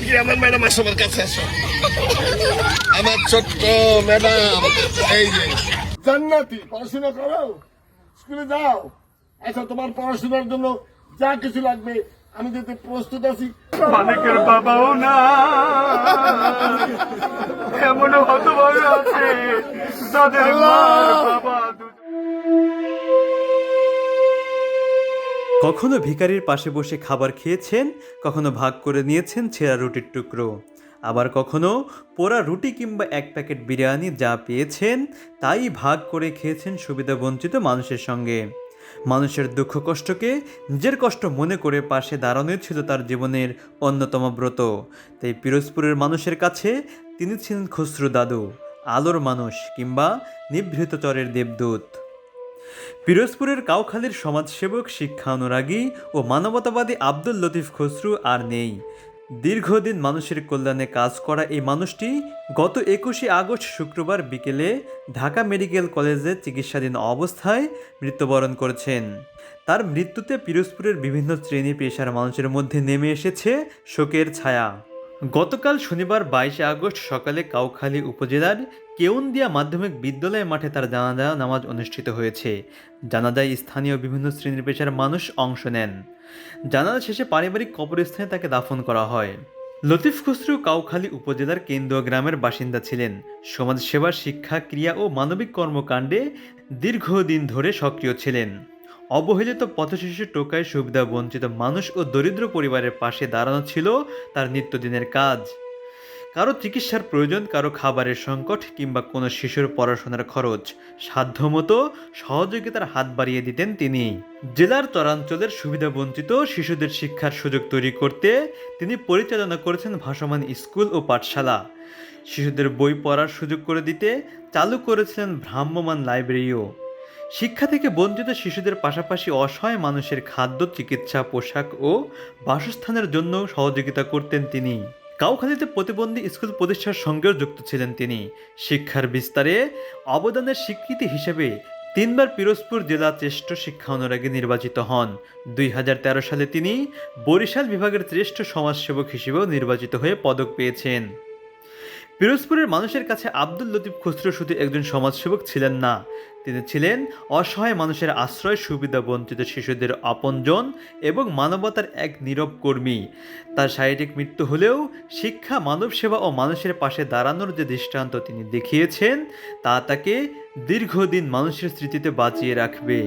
কি আমার ম্যাডাম আসো, আমার কাছে আসো। আমার ছোট্ট ম্যাডাম, এই যে জান্নাতি, পড়াশোনা করো, স্কুলে যাও। আচ্ছা, তোমার পড়াশোনার জন্য যা কিছু লাগবে আমি দিতে প্রস্তুত আছি। অনেকের বাবাও না, এমনও হতভাবে আছে যাদের মার বাবা কখনো ভিখারির পাশে বসে খাবার খেয়েছেন, কখনো ভাগ করে নিয়েছেন ছেঁড়া রুটির টুকরো, আবার কখনো পোড়া রুটি কিংবা এক প্যাকেট বিরিয়ানি যা পেয়েছেন তাই ভাগ করে খেয়েছেন সুবিধাবঞ্চিত মানুষের সঙ্গে। মানুষের দুঃখ কষ্টকে নিজের কষ্ট মনে করে পাশে দাঁড়ানোই ছিল তার জীবনের অন্যতম ব্রত। তাই পিরোজপুরের মানুষের কাছে তিনি ছিলেন খসরু দাদু, আলোর মানুষ কিংবা নিভৃত চরের দেবদূত। পিরোজপুরের কাউখালীর সমাজসেবক, শিক্ষা অনুরাগী ও মানবতাবাদী আব্দুল লতিফ খসরু আর নেই। দীর্ঘদিন মানুষের কল্যাণে কাজ করা এই মানুষটি গত 21শে আগস্ট শুক্রবার বিকেলে ঢাকা মেডিকেল কলেজে চিকিৎসাধীন অবস্থায় মৃত্যুবরণ করেছেন। তার মৃত্যুতে পিরোজপুরের বিভিন্ন শ্রেণী পেশার মানুষের মধ্যে নেমে এসেছে শোকের ছায়া। গতকাল শনিবার 22শে আগস্ট সকালে কাউখালী উপজেলার কেউন্দিয়া মাধ্যমিক বিদ্যালয় মাঠে তার জানাজা নামাজ অনুষ্ঠিত হয়েছে। জানাজায় স্থানীয় বিভিন্ন শ্রেণীর পেশার মানুষ অংশ নেন। জানাজা শেষে পারিবারিক কবরস্থানে তাকে দাফন করা হয়। লতিফ খসরু কাউখালী উপজেলার কেন্দুয়া গ্রামের বাসিন্দা ছিলেন। সমাজসেবা, শিক্ষা, ক্রিয়া ও মানবিক কর্মকাণ্ডে দীর্ঘদিন ধরে সক্রিয় ছিলেন। অবহেলিত পথশিশু, টোকাই, সুবিধা বঞ্চিত মানুষ ও দরিদ্র পরিবারের পাশে দাঁড়ানো ছিল তার নিত্যদিনের কাজ। কারো চিকিৎসার প্রয়োজন, কারো খাবারের সংকট কিংবা কোনো শিশুর পড়াশোনার খরচ সাধ্যমতো সহযোগিতার হাত বাড়িয়ে দিতেন তিনি। জেলার চরাঞ্চলের সুবিধাবঞ্চিত শিশুদের শিক্ষার সুযোগ তৈরি করতে তিনি পরিচালনা করেছেন ভাসমান স্কুল ও পাঠশালা। শিশুদের বই পড়ার সুযোগ করে দিতে চালু করেছিলেন ভ্রাম্যমাণ লাইব্রেরিও। শিক্ষা থেকে বঞ্চিত শিশুদের পাশাপাশি অসহায় মানুষের খাদ্য, চিকিৎসা, পোশাক ও বাসস্থানের জন্য সহযোগিতা করতেন তিনি। কাউখালীতে প্রতিবন্ধী স্কুল প্রতিষ্ঠার সঙ্গেও যুক্ত ছিলেন তিনি। শিক্ষার বিস্তারে অবদানের স্বীকৃতি হিসেবে 3বার পিরোজপুর জেলা শ্রেষ্ঠ শিক্ষা অনুরাগী নির্বাচিত হন। 2013 সালে তিনি বরিশাল বিভাগের শ্রেষ্ঠ সমাজসেবক হিসেবেও নির্বাচিত হয়ে পদক পেয়েছেন। পিরোজপুরের মানুষের কাছে আব্দুল লতিফ খসরু শুধু একজন সমাজসেবক ছিলেন না, তিনি ছিলেন অসহায় মানুষের আশ্রয়, সুবিধা বঞ্চিত শিশুদের আপনজন এবং মানবতার এক নীরব কর্মী। তার শারীরিক মৃত্যু হলেও শিক্ষা, মানব সেবা ও মানুষের পাশে দাঁড়ানোর যে দৃষ্টান্ত তিনি দেখিয়েছেন তা তাকে দীর্ঘদিন মানুষের স্মৃতিতে বাঁচিয়ে রাখবে।